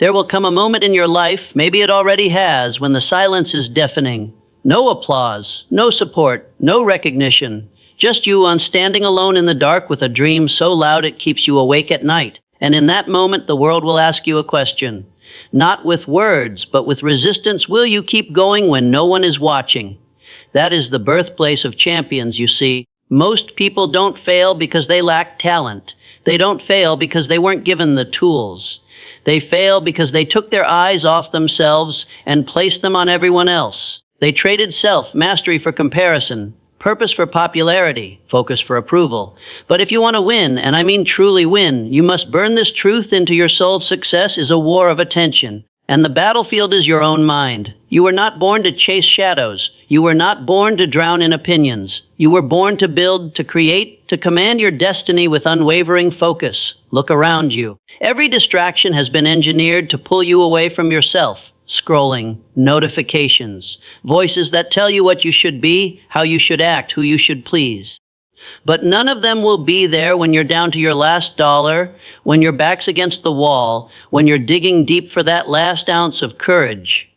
There will come a moment in your life, maybe it already has, when the silence is deafening. No applause, no support, no recognition. Just you standing alone in the dark with a dream so loud it keeps you awake at night. And in that moment, the world will ask you a question. Not with words, but with resistance, will you keep going when no one is watching? That is the birthplace of champions, you see. Most people don't fail because they lack talent. They don't fail because they weren't given the tools. They fail because they took their eyes off themselves and placed them on everyone else. They traded self-mastery for comparison, purpose for popularity, focus for approval. But if you want to win, and I mean truly win, you must burn this truth into your soul. Success is a war of attention, and the battlefield is your own mind. You were not born to chase shadows. You were not born to drown in opinions. You were born to build, to create, to command your destiny with unwavering focus. Look around you. Every distraction has been engineered to pull you away from yourself. Scrolling, notifications, voices that tell you what you should be, how you should act, who you should please. But none of them will be there when you're down to your last dollar, when your back's against the wall, when you're digging deep for that last ounce of courage.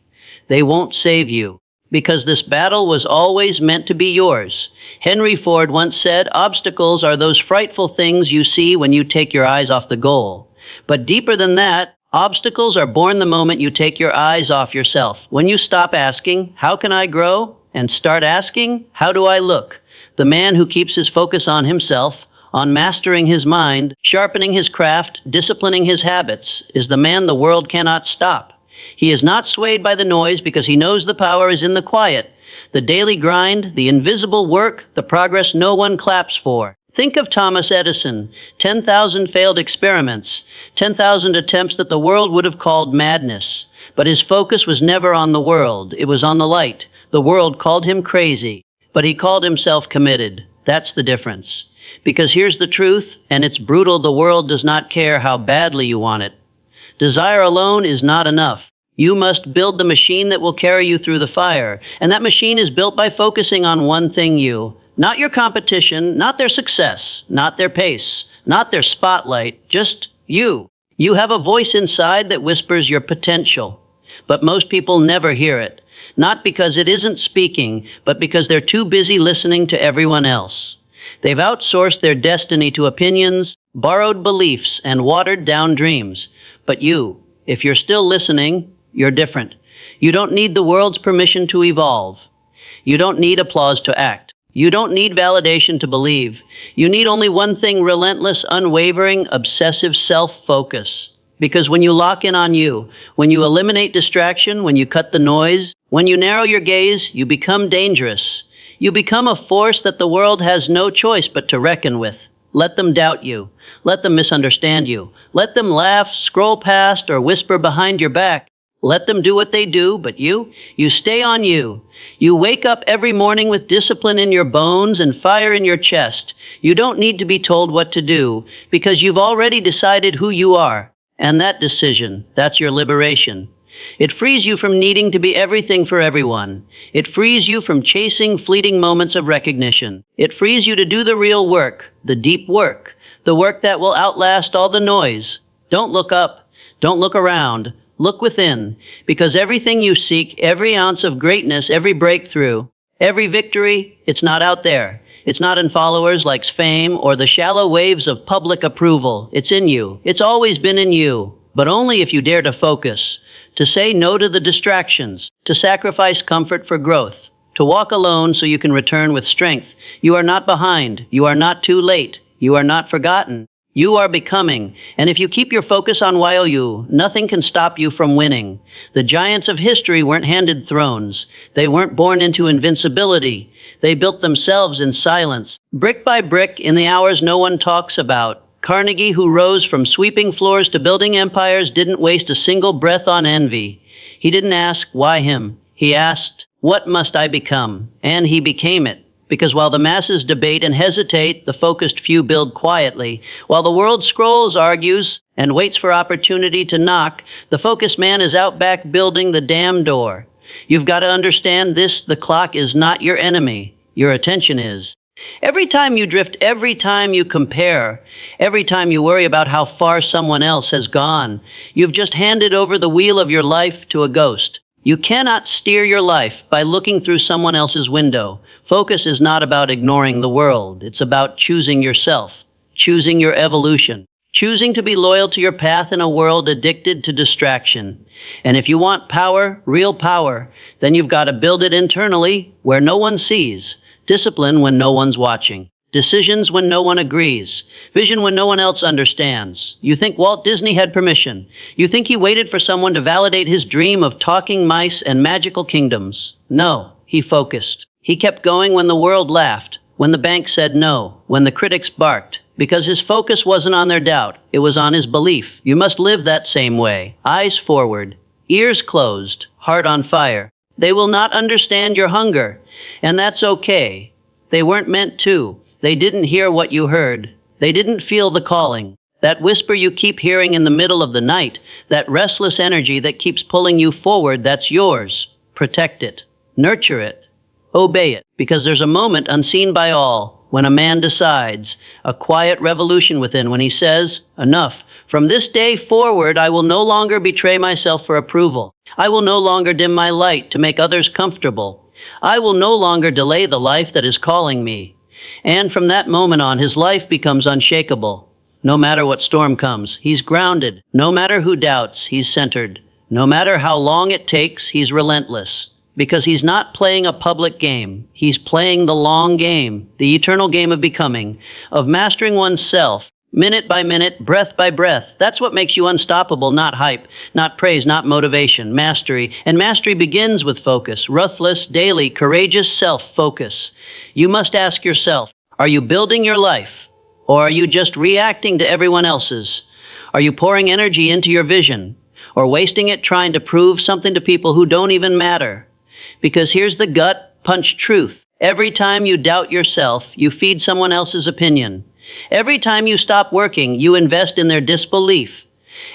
They won't save you, because this battle was always meant to be yours. Henry Ford once said, obstacles are those frightful things you see when you take your eyes off the goal. But deeper than that, obstacles are born the moment you take your eyes off yourself. When you stop asking, how can I grow? And start asking, how do I look? The man who keeps his focus on himself, on mastering his mind, sharpening his craft, disciplining his habits, is the man the world cannot stop. He is not swayed by the noise because he knows the power is in the quiet, the daily grind, the invisible work, the progress no one claps for. Think of Thomas Edison, 10,000 failed experiments, 10,000 attempts that the world would have called madness. But his focus was never on the world, it was on the light. The world called him crazy, but he called himself committed. That's the difference. Because here's the truth, and it's brutal, the world does not care how badly you want it. Desire alone is not enough. You must build the machine that will carry you through the fire, and that machine is built by focusing on one thing, you. Not your competition, not their success, not their pace, not their spotlight, just you. You have a voice inside that whispers your potential. But most people never hear it. Not because it isn't speaking, but because they're too busy listening to everyone else. They've outsourced their destiny to opinions, borrowed beliefs, and watered down dreams. But you, if you're still listening, you're different. You don't need the world's permission to evolve. You don't need applause to act. You don't need validation to believe. You need only one thing: relentless, unwavering, obsessive self-focus. Because when you lock in on you, when you eliminate distraction, when you cut the noise, when you narrow your gaze, you become dangerous. You become a force that the world has no choice but to reckon with. Let them doubt you. Let them misunderstand you. Let them laugh, scroll past, or whisper behind your back. Let them do what they do, but you stay on you. You wake up every morning with discipline in your bones and fire in your chest. You don't need to be told what to do, because you've already decided who you are. And that decision, that's your liberation. It frees you from needing to be everything for everyone. It frees you from chasing fleeting moments of recognition. It frees you to do the real work, the deep work, the work that will outlast all the noise. Don't look up. Don't look around. Look within, because everything you seek, every ounce of greatness, every breakthrough, every victory, it's not out there. It's not in followers like fame or the shallow waves of public approval. It's in you. It's always been in you, but only if you dare to focus, to say no to the distractions, to sacrifice comfort for growth, to walk alone so you can return with strength. You are not behind. You are not too late. You are not forgotten. You are becoming, and if you keep your focus on you, nothing can stop you from winning. The giants of history weren't handed thrones. They weren't born into invincibility. They built themselves in silence, brick by brick, in the hours no one talks about. Carnegie, who rose from sweeping floors to building empires, didn't waste a single breath on envy. He didn't ask, why him? He asked, what must I become? And he became it. Because while the masses debate and hesitate, the focused few build quietly. While the world scrolls, argues, and waits for opportunity to knock, the focused man is out back building the damn door. You've got to understand this: the clock is not your enemy. Your attention is. Every time you drift, every time you compare, every time you worry about how far someone else has gone, you've just handed over the wheel of your life to a ghost. You cannot steer your life by looking through someone else's window. Focus is not about ignoring the world. It's about choosing yourself, choosing your evolution, choosing to be loyal to your path in a world addicted to distraction. And if you want power, real power, then you've got to build it internally where no one sees. Discipline when no one's watching. Decisions when no one agrees. Vision when no one else understands. You think Walt Disney had permission. You think he waited for someone to validate his dream of talking mice and magical kingdoms. No, he focused. He kept going when the world laughed, when the bank said no, when the critics barked, because his focus wasn't on their doubt. It was on his belief. You must live that same way. Eyes forward, ears closed, heart on fire. They will not understand your hunger, and that's okay. They weren't meant to. They didn't hear what you heard. They didn't feel the calling. That whisper you keep hearing in the middle of the night, that restless energy that keeps pulling you forward, that's yours. Protect it. Nurture it. Obey it, because there's a moment unseen by all when a man decides, a quiet revolution within when he says, enough. From this day forward, I will no longer betray myself for approval. I will no longer dim my light to make others comfortable. I will no longer delay the life that is calling me. And from that moment on, his life becomes unshakable. No matter what storm comes, he's grounded. No matter who doubts, he's centered. No matter how long it takes, he's relentless. Because he's not playing a public game. He's playing the long game, the eternal game of becoming, of mastering oneself, minute by minute, breath by breath. That's what makes you unstoppable, not hype, not praise, not motivation, mastery. And mastery begins with focus, ruthless, daily, courageous self-focus. You must ask yourself, are you building your life? Or are you just reacting to everyone else's? Are you pouring energy into your vision? Or wasting it trying to prove something to people who don't even matter? Because here's the gut punch truth. Every time you doubt yourself, you feed someone else's opinion. Every time you stop working, you invest in their disbelief.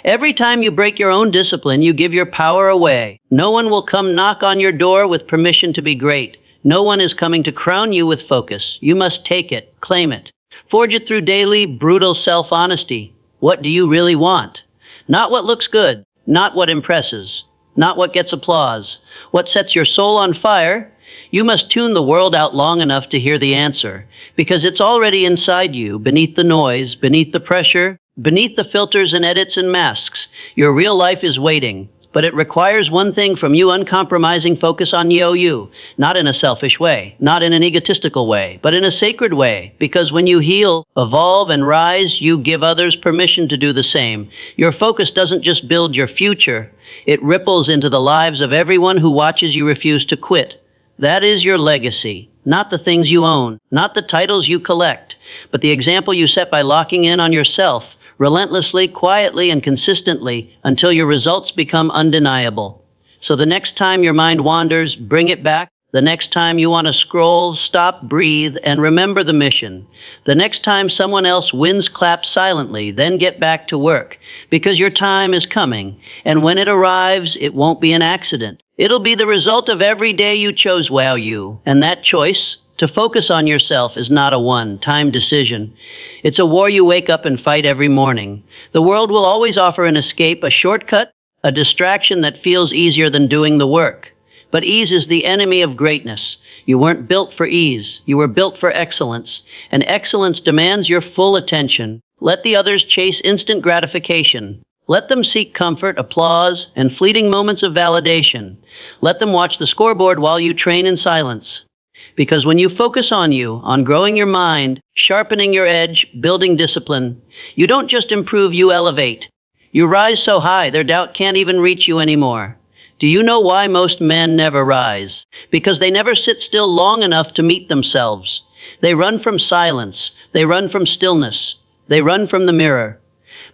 Every time you break your own discipline, you give your power away. No one will come knock on your door with permission to be great. No one is coming to crown you with focus. You must take it, claim it. Forge it through daily, brutal self-honesty. What do you really want? Not what looks good, not what impresses, not what gets applause. What sets your soul on fire? You must tune the world out long enough to hear the answer, because it's already inside you, beneath the noise, beneath the pressure, beneath the filters and edits and masks. Your real life is waiting, but it requires one thing from you: uncompromising focus on you, not in a selfish way, not in an egotistical way, but in a sacred way, because when you heal, evolve, and rise, you give others permission to do the same. Your focus doesn't just build your future, it ripples into the lives of everyone who watches you refuse to quit. That is your legacy, not the things you own, not the titles you collect, but the example you set by locking in on yourself, relentlessly, quietly, and consistently until your results become undeniable. So the next time your mind wanders, bring it back. The next time you want to scroll, stop, breathe, and remember the mission. The next time someone else wins, clap silently, then get back to work, because your time is coming, and when it arrives, it won't be an accident. It'll be the result of every day you chose wow you, and that choice, to focus on yourself, is not a one-time decision. It's a war you wake up and fight every morning. The world will always offer an escape, a shortcut, a distraction that feels easier than doing the work. But ease is the enemy of greatness. You weren't built for ease. You were built for excellence. And excellence demands your full attention. Let the others chase instant gratification. Let them seek comfort, applause, and fleeting moments of validation. Let them watch the scoreboard while you train in silence. Because when you focus on you, on growing your mind, sharpening your edge, building discipline, you don't just improve, you elevate. You rise so high, their doubt can't even reach you anymore. Do you know why most men never rise? Because they never sit still long enough to meet themselves. They run from silence. They run from stillness. They run from the mirror.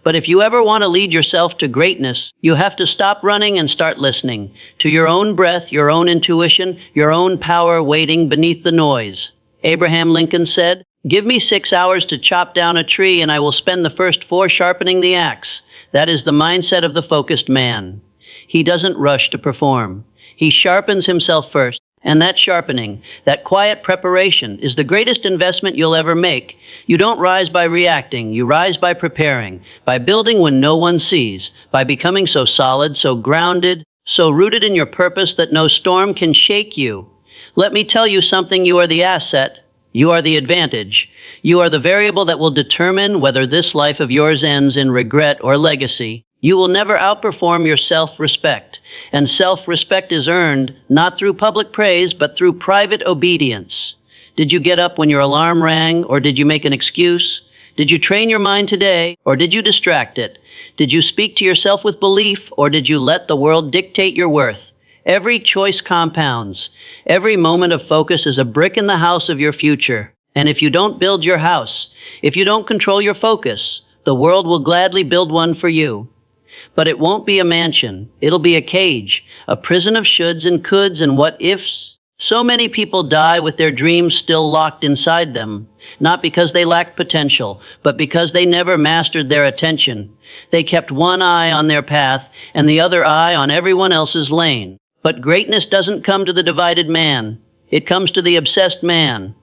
But if you ever want to lead yourself to greatness, you have to stop running and start listening to your own breath, your own intuition, your own power waiting beneath the noise. Abraham Lincoln said, "Give me 6 hours to chop down a tree, and I will spend the first 4 sharpening the axe." That is the mindset of the focused man. He doesn't rush to perform. He sharpens himself first. And that sharpening, that quiet preparation, is the greatest investment you'll ever make. You don't rise by reacting, you rise by preparing, by building when no one sees, by becoming so solid, so grounded, so rooted in your purpose that no storm can shake you. Let me tell you something: you are the asset, you are the advantage, you are the variable that will determine whether this life of yours ends in regret or legacy. You will never outperform your self-respect, and self-respect is earned not through public praise, but through private obedience. Did you get up when your alarm rang, or did you make an excuse? Did you train your mind today, or did you distract it? Did you speak to yourself with belief, or did you let the world dictate your worth? Every choice compounds. Every moment of focus is a brick in the house of your future. And if you don't build your house, if you don't control your focus, the world will gladly build one for you. But it won't be a mansion. It'll be a cage, a prison of shoulds and coulds and what-ifs. So many people die with their dreams still locked inside them, not because they lacked potential, but because they never mastered their attention. They kept one eye on their path and the other eye on everyone else's lane. But greatness doesn't come to the divided man. It comes to the obsessed man.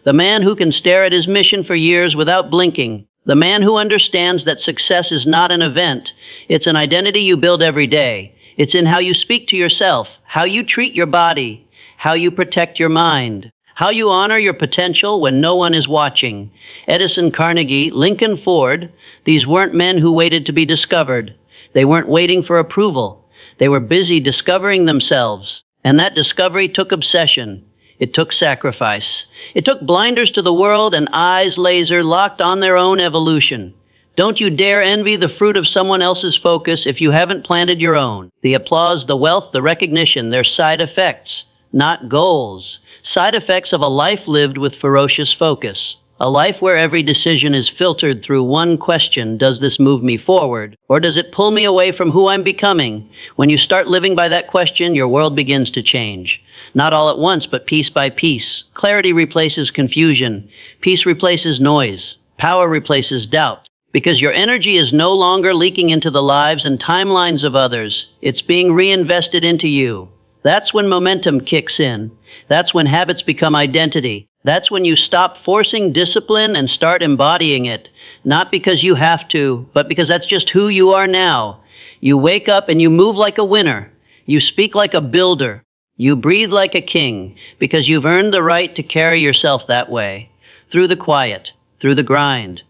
The man who can stare at his mission for years without blinking. The man who understands that success is not an event. It's an identity you build every day. It's in how you speak to yourself, how you treat your body, how you protect your mind, how you honor your potential when no one is watching. Edison, Carnegie, Lincoln, Ford, these weren't men who waited to be discovered. They weren't waiting for approval. They were busy discovering themselves. And that discovery took obsession. It took sacrifice. It took blinders to the world and eyes laser locked on their own evolution. Don't you dare envy the fruit of someone else's focus if you haven't planted your own. The applause, the wealth, the recognition, they're side effects, not goals. Side effects of a life lived with ferocious focus. A life where every decision is filtered through one question: does this move me forward, or does it pull me away from who I'm becoming? When you start living by that question, your world begins to change. Not all at once, but piece by piece. Clarity replaces confusion. Peace replaces noise. Power replaces doubt. Because your energy is no longer leaking into the lives and timelines of others. It's being reinvested into you. That's when momentum kicks in. That's when habits become identity. That's when you stop forcing discipline and start embodying it. Not because you have to, but because that's just who you are now. You wake up and you move like a winner. You speak like a builder. You breathe like a king, because you've earned the right to carry yourself that way. Through the quiet, through the grind,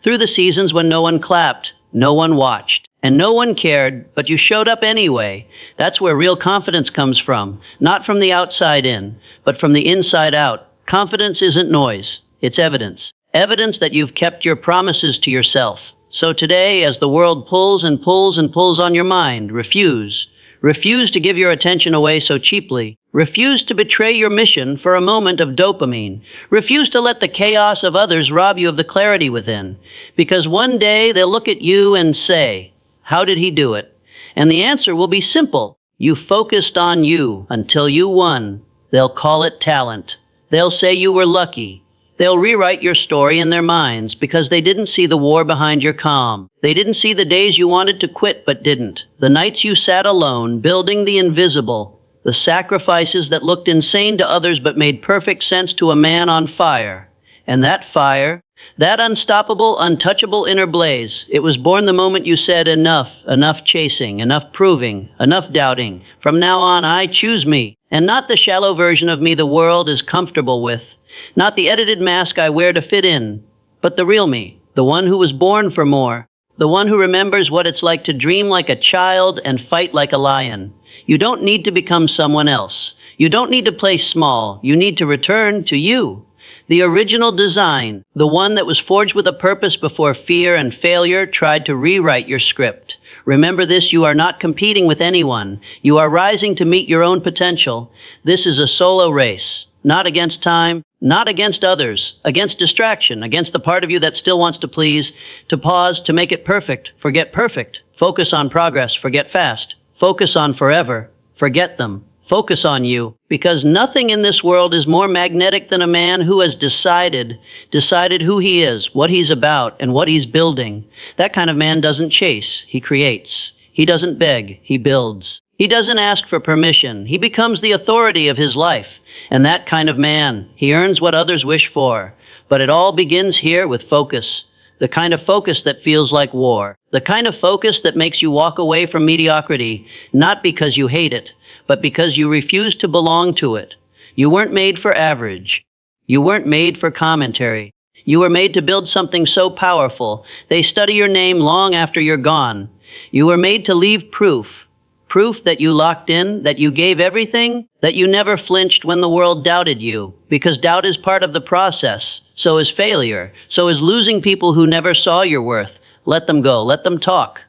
through the seasons when no one clapped, no one watched, and no one cared, but you showed up anyway. That's where real confidence comes from, not from the outside in, but from the inside out. Confidence isn't noise, it's evidence. Evidence that you've kept your promises to yourself. So today, as the world pulls and pulls and pulls on your mind, refuse. Refuse to give your attention away so cheaply. Refuse to betray your mission for a moment of dopamine. Refuse to let the chaos of others rob you of the clarity within. Because one day they'll look at you and say, "How did he do it?" And the answer will be simple. You focused on you until you won. They'll call it talent. They'll say you were lucky. They'll rewrite your story in their minds because they didn't see the war behind your calm. They didn't see the days you wanted to quit but didn't. The nights you sat alone, building the invisible. The sacrifices that looked insane to others but made perfect sense to a man on fire. And that fire, that unstoppable, untouchable inner blaze, it was born the moment you said enough, enough chasing, enough proving, enough doubting. From now on, I choose me, and not the shallow version of me the world is comfortable with. Not the edited mask I wear to fit in, but the real me, the one who was born for more, the one who remembers what it's like to dream like a child and fight like a lion. You don't need to become someone else. You don't need to play small. You need to return to you. The original design, the one that was forged with a purpose before fear and failure tried to rewrite your script. Remember this: you are not competing with anyone. You are rising to meet your own potential. This is a solo race. Not against time, not against others, against distraction, against the part of you that still wants to please, to pause, to make it perfect. Forget perfect. Focus on progress. Forget fast. Focus on forever. Forget them. Focus on you. Because nothing in this world is more magnetic than a man who has decided who he is, what he's about, and what he's building. That kind of man doesn't chase. He creates. He doesn't beg. He builds. He doesn't ask for permission. He becomes the authority of his life. And that kind of man, he earns what others wish for. But it all begins here with focus. The kind of focus that feels like war. The kind of focus that makes you walk away from mediocrity, not because you hate it, but because you refuse to belong to it. You weren't made for average. You weren't made for commentary. You were made to build something so powerful, they study your name long after you're gone. You were made to leave proof. Proof that you locked in, that you gave everything, that you never flinched when the world doubted you. Because doubt is part of the process. So is failure. So is losing people who never saw your worth. Let them go. Let them talk.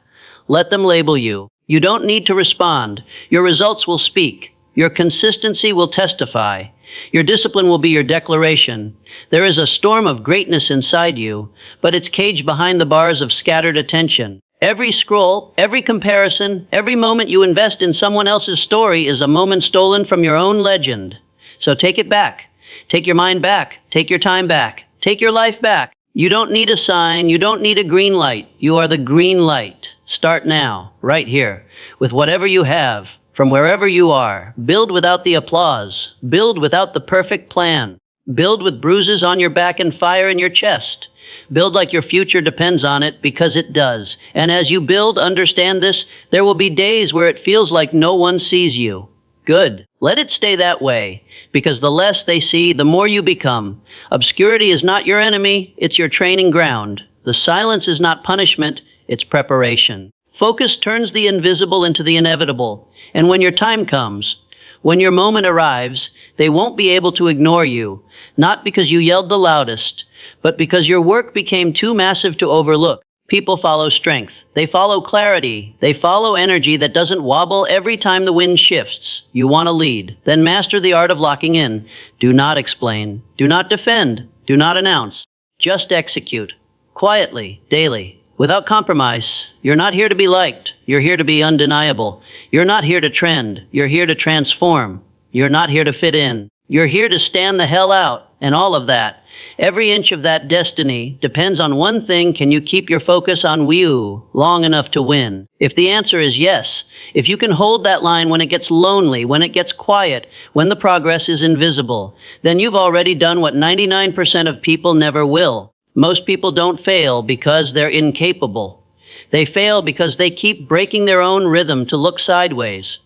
Let them label you. You don't need to respond. Your results will speak. Your consistency will testify. Your discipline will be your declaration. There is a storm of greatness inside you, but it's caged behind the bars of scattered attention. Every scroll, every comparison, every moment you invest in someone else's story is a moment stolen from your own legend. So take it back. Take your mind back. Take your time back. Take your life back. You don't need a sign. You don't need a green light. You are the green light. Start now, right here, with whatever you have, from wherever you are. Build without the applause. Build without the perfect plan. Build with bruises on your back and fire in your chest. Build like your future depends on it, because it does. And as you build, understand this, there will be days where it feels like no one sees you. Good. Let it stay that way, because the less they see, the more you become. Obscurity is not your enemy, it's your training ground. The silence is not punishment, it's preparation. Focus turns the invisible into the inevitable. And when your time comes, when your moment arrives, they won't be able to ignore you, not because you yelled the loudest, but because your work became too massive to overlook. People follow strength. They follow clarity. They follow energy that doesn't wobble every time the wind shifts. You want to lead. Then master the art of locking in. Do not explain. Do not defend. Do not announce. Just execute. Quietly, daily, without compromise. You're not here to be liked. You're here to be undeniable. You're not here to trend. You're here to transform. You're not here to fit in. You're here to stand the hell out, and all of that. Every inch of that destiny depends on one thing: can you keep your focus on you long enough to win? If the answer is yes, if you can hold that line when it gets lonely, when it gets quiet, when the progress is invisible, then you've already done what 99% of people never will. Most people don't fail because they're incapable. They fail because they keep breaking their own rhythm to look sideways.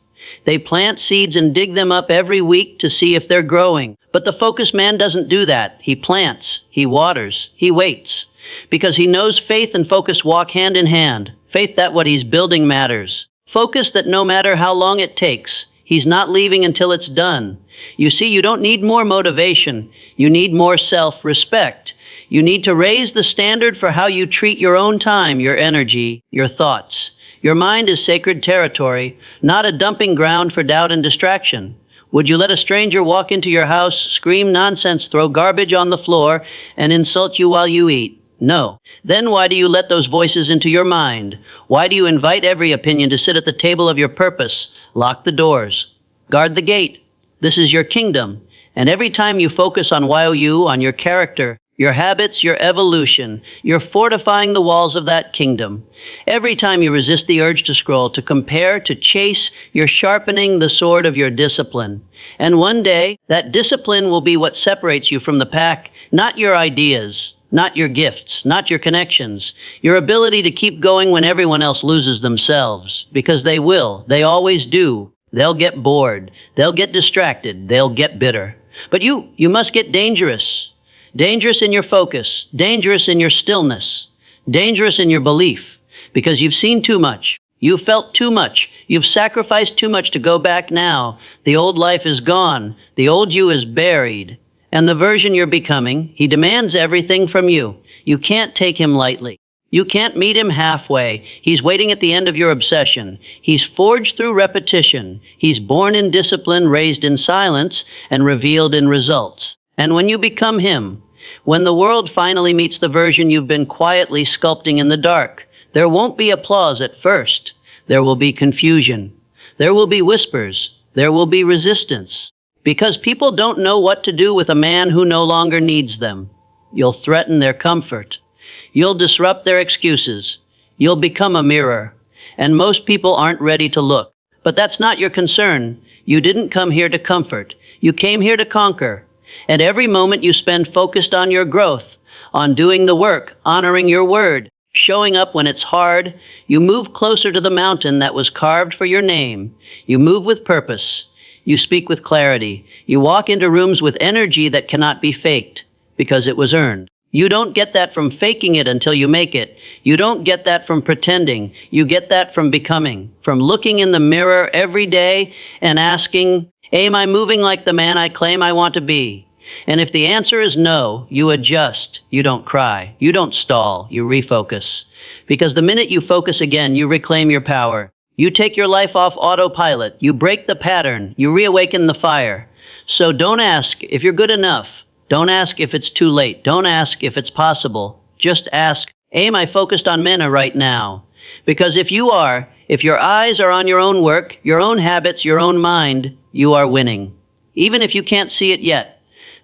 They plant seeds and dig them up every week to see if they're growing. But the focused man doesn't do that. He plants, he waters, he waits. Because he knows faith and focus walk hand in hand. Faith that what he's building matters. Focus that no matter how long it takes, he's not leaving until it's done. You see, you don't need more motivation. You need more self-respect. You need to raise the standard for how you treat your own time, your energy, your thoughts. Your mind is sacred territory, not a dumping ground for doubt and distraction. Would you let a stranger walk into your house, scream nonsense, throw garbage on the floor, and insult you while you eat? No. Then why do you let those voices into your mind? Why do you invite every opinion to sit at the table of your purpose? Lock the doors. Guard the gate. This is your kingdom. And every time you focus on you, on your character, your habits, your evolution, you're fortifying the walls of that kingdom. Every time you resist the urge to scroll, to compare, to chase, you're sharpening the sword of your discipline. And one day, that discipline will be what separates you from the pack, not your ideas, not your gifts, not your connections, your ability to keep going when everyone else loses themselves. Because they will. They always do. They'll get bored. They'll get distracted. They'll get bitter. But you must get dangerous. Dangerous in your focus, dangerous in your stillness, dangerous in your belief, because you've seen too much, you've felt too much, you've sacrificed too much to go back now. The old life is gone, the old you is buried, and the version you're becoming, he demands everything from you. You can't take him lightly. You can't meet him halfway. He's waiting at the end of your obsession. He's forged through repetition. He's born in discipline, raised in silence, and revealed in results. And when you become him, when the world finally meets the version you've been quietly sculpting in the dark, there won't be applause at first. There will be confusion. There will be whispers. There will be resistance. Because people don't know what to do with a man who no longer needs them. You'll threaten their comfort. You'll disrupt their excuses. You'll become a mirror. And most people aren't ready to look. But that's not your concern. You didn't come here to comfort. You came here to conquer. And every moment you spend focused on your growth, on doing the work, honoring your word, showing up when it's hard, you move closer to the mountain that was carved for your name. You move with purpose. You speak with clarity. You walk into rooms with energy that cannot be faked, because it was earned. You don't get that from faking it until you make it. You don't get that from pretending. You get that from becoming, from looking in the mirror every day and asking, am I moving like the man I claim I want to be? And if the answer is no, you adjust. You don't cry. You don't stall. You refocus. Because the minute you focus again, you reclaim your power. You take your life off autopilot. You break the pattern. You reawaken the fire. So don't ask if you're good enough. Don't ask if it's too late. Don't ask if it's possible. Just ask, am I focused on Mena right now? Because if you are, if your eyes are on your own work, your own habits, your own mind, you are winning. Even if you can't see it yet.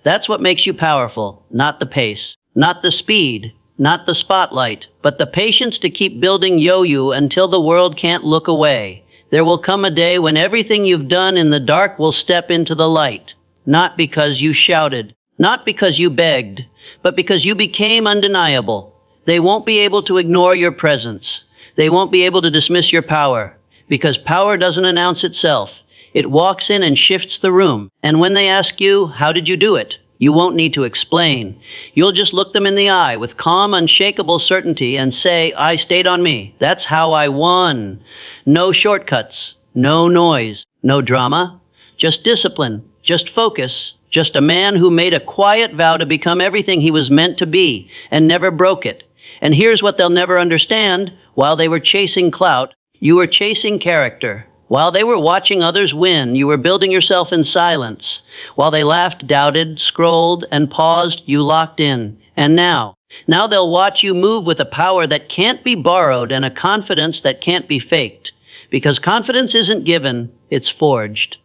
That's what makes you powerful, not the pace, not the speed, not the spotlight, but the patience to keep building yo-yo until the world can't look away. There will come a day when everything you've done in the dark will step into the light, not because you shouted, not because you begged, but because you became undeniable. They won't be able to ignore your presence. They won't be able to dismiss your power, because power doesn't announce itself. It walks in and shifts the room. And when they ask you, how did you do it? You won't need to explain. You'll just look them in the eye with calm, unshakable certainty and say, I stayed on me. That's how I won. No shortcuts, no noise, no drama, just discipline, just focus, just a man who made a quiet vow to become everything he was meant to be and never broke it. And here's what they'll never understand. While they were chasing clout, you were chasing character. While they were watching others win, you were building yourself in silence. While they laughed, doubted, scrolled, and paused, you locked in. And now they'll watch you move with a power that can't be borrowed and a confidence that can't be faked. Because confidence isn't given, it's forged.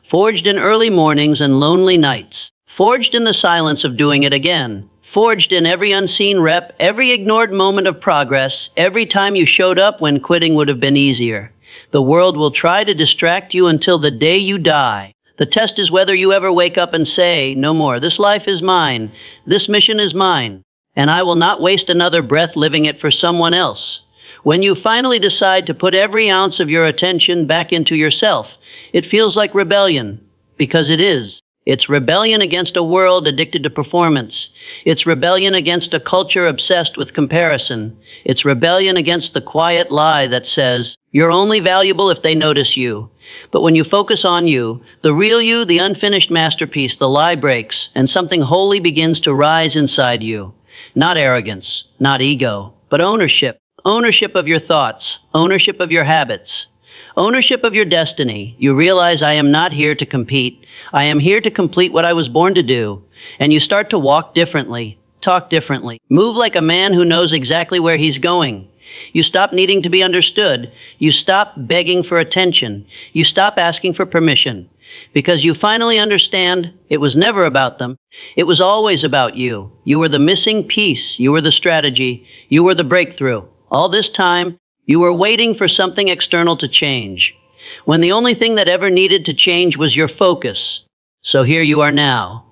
Forged in early mornings and lonely nights. Forged in the silence of doing it again. Forged in every unseen rep, every ignored moment of progress, every time you showed up when quitting would have been easier. The world will try to distract you until the day you die. The test is whether you ever wake up and say, no more, this life is mine, this mission is mine, and I will not waste another breath living it for someone else. When you finally decide to put every ounce of your attention back into yourself, it feels like rebellion, because it is. It's rebellion against a world addicted to performance. It's rebellion against a culture obsessed with comparison. It's rebellion against the quiet lie that says, you're only valuable if they notice you. But when you focus on you, the real you, the unfinished masterpiece, the lie breaks, and something holy begins to rise inside you. Not arrogance, not ego, but ownership. Ownership of your thoughts, ownership of your habits, ownership of your destiny. You realize I am not here to compete. I am here to complete what I was born to do. And you start to walk differently, talk differently, move like a man who knows exactly where he's going. You stop needing to be understood. You stop begging for attention. You stop asking for permission. Because you finally understand it was never about them. It was always about you. You were the missing piece. You were the strategy. You were the breakthrough. All this time, you were waiting for something external to change, when the only thing that ever needed to change was your focus. So here you are now,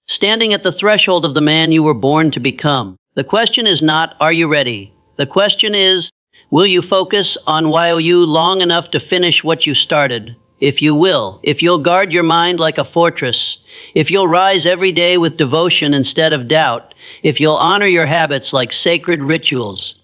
standing at the threshold of the man you were born to become. The question is not, are you ready? The question is, will you focus on while you long enough to finish what you started? If you will, if you'll guard your mind like a fortress, if you'll rise every day with devotion instead of doubt, if you'll honor your habits like sacred rituals,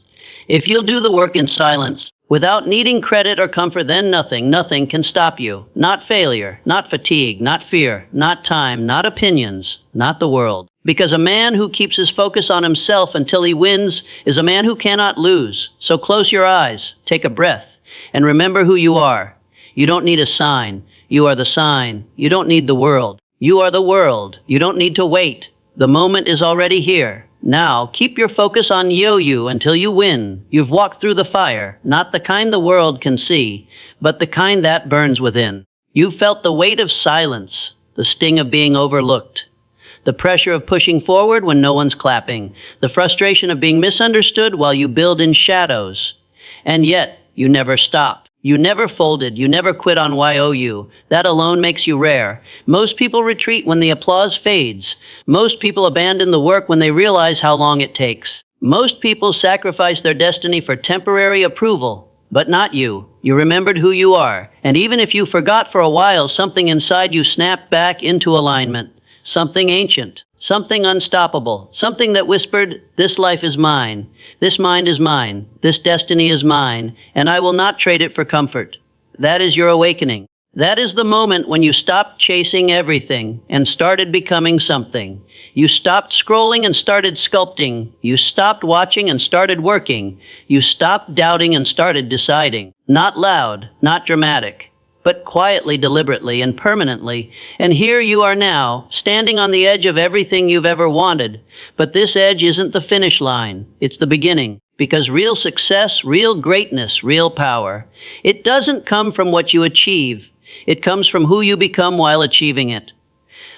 if you'll do the work in silence, without needing credit or comfort, then nothing can stop you. Not failure, not fatigue, not fear, not time, not opinions, not the world. Because a man who keeps his focus on himself until he wins is a man who cannot lose. So close your eyes, take a breath, and remember who you are. You don't need a sign. You are the sign. You don't need the world. You are the world. You don't need to wait. The moment is already here. Now, keep your focus on yo-yo until you win. You've walked through the fire, not the kind the world can see, but the kind that burns within. You've felt the weight of silence, the sting of being overlooked, the pressure of pushing forward when no one's clapping, the frustration of being misunderstood while you build in shadows. And yet, you never stopped. You never folded. You never quit on YOU. That alone makes you rare. Most people retreat when the applause fades. Most people abandon the work when they realize how long it takes. Most people sacrifice their destiny for temporary approval. But not you. You remembered who you are. And even if you forgot for a while, something inside you snapped back into alignment. Something ancient. Something unstoppable. Something that whispered, "This life is mine. This mind is mine. This destiny is mine. And I will not trade it for comfort." That is your awakening. That is the moment when you stopped chasing everything and started becoming something. You stopped scrolling and started sculpting. You stopped watching and started working. You stopped doubting and started deciding. Not loud, not dramatic, but quietly, deliberately, and permanently. And here you are now, standing on the edge of everything you've ever wanted. But this edge isn't the finish line. It's the beginning. Because real success, real greatness, real power, it doesn't come from what you achieve. It comes from who you become while achieving it.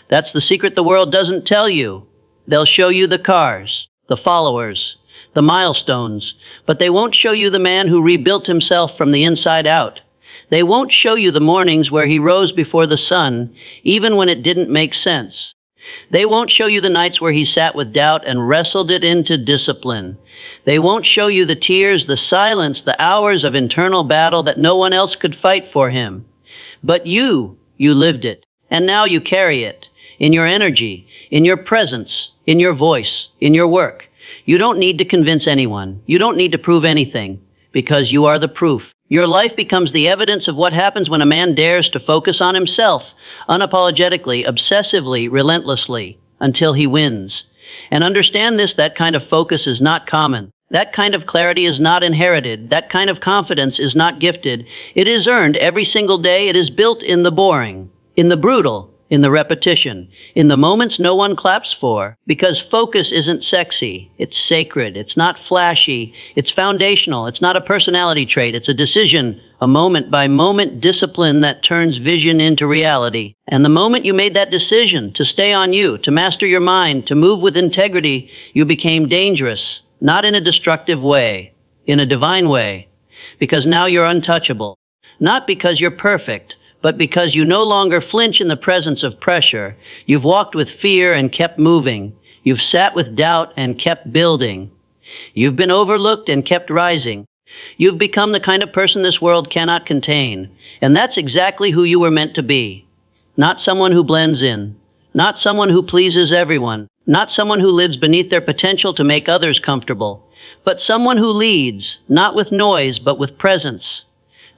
That's the secret the world doesn't tell you. They'll show you the cars, the followers, the milestones, but they won't show you the man who rebuilt himself from the inside out. They won't show you the mornings where he rose before the sun, even when it didn't make sense. They won't show you the nights where he sat with doubt and wrestled it into discipline. They won't show you the tears, the silence, the hours of internal battle that no one else could fight for him. But you lived it, and now you carry it in your energy, in your presence, in your voice, in your work. You don't need to convince anyone. You don't need to prove anything, because you are the proof. Your life becomes the evidence of what happens when a man dares to focus on himself, unapologetically, obsessively, relentlessly, until he wins. And understand this, that kind of focus is not common. That kind of clarity is not inherited. That kind of confidence is not gifted. It is earned every single day. It is built in the boring, in the brutal, in the repetition, in the moments no one claps for. Because focus isn't sexy. It's sacred. It's not flashy. It's foundational. It's not a personality trait. It's a decision, a moment-by-moment discipline that turns vision into reality. And the moment you made that decision to stay on you, to master your mind, to move with integrity, you became dangerous. Not in a destructive way, in a divine way, because now you're untouchable. Not because you're perfect, but because you no longer flinch in the presence of pressure. You've walked with fear and kept moving. You've sat with doubt and kept building. You've been overlooked and kept rising. You've become the kind of person this world cannot contain. And that's exactly who you were meant to be. Not someone who blends in. Not someone who pleases everyone. Not someone who lives beneath their potential to make others comfortable, but someone who leads, not with noise, but with presence,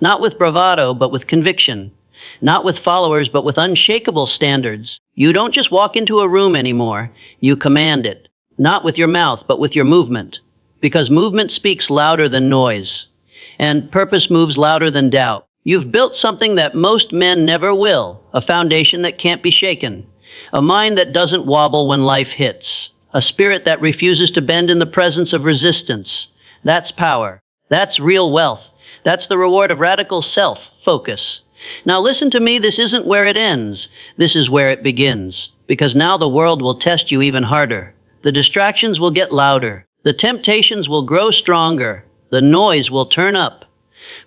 not with bravado, but with conviction, not with followers, but with unshakable standards. You don't just walk into a room anymore, you command it, not with your mouth, but with your movement, because movement speaks louder than noise, and purpose moves louder than doubt. You've built something that most men never will, a foundation that can't be shaken. A mind that doesn't wobble when life hits. A spirit that refuses to bend in the presence of resistance. That's power. That's real wealth. That's the reward of radical self-focus. Now listen to me, this isn't where it ends. This is where it begins. Because now the world will test you even harder. The distractions will get louder. The temptations will grow stronger. The noise will turn up.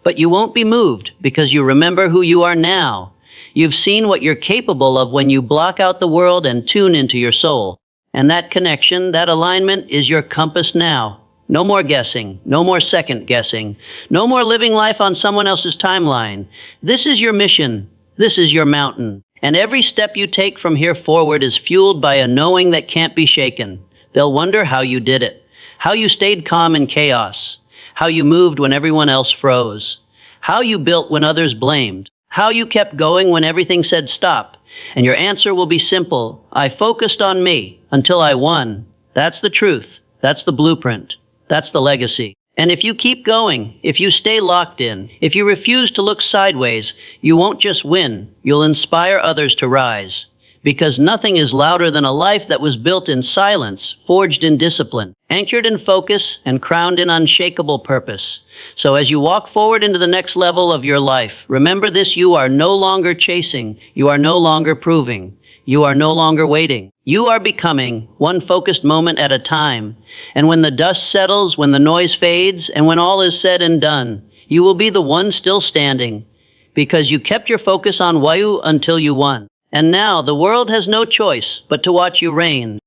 But you won't be moved because you remember who you are now. You've seen what you're capable of when you block out the world and tune into your soul. And that connection, that alignment, is your compass now. No more guessing. No more second guessing. No more living life on someone else's timeline. This is your mission. This is your mountain. And every step you take from here forward is fueled by a knowing that can't be shaken. They'll wonder how you did it. How you stayed calm in chaos. How you moved when everyone else froze. How you built when others blamed. How you kept going when everything said stop. And your answer will be simple. I focused on me until I won. That's the truth. That's the blueprint. That's the legacy. And if you keep going, if you stay locked in, if you refuse to look sideways, you won't just win. You'll inspire others to rise. Because nothing is louder than a life that was built in silence, forged in discipline, anchored in focus, and crowned in unshakable purpose. So as you walk forward into the next level of your life, remember this: you are no longer chasing, you are no longer proving, you are no longer waiting. You are becoming, one focused moment at a time. And when the dust settles, when the noise fades, and when all is said and done, You will be the one still standing, because you kept your focus on Wayu until you won. And now the world has no choice but to watch you reign.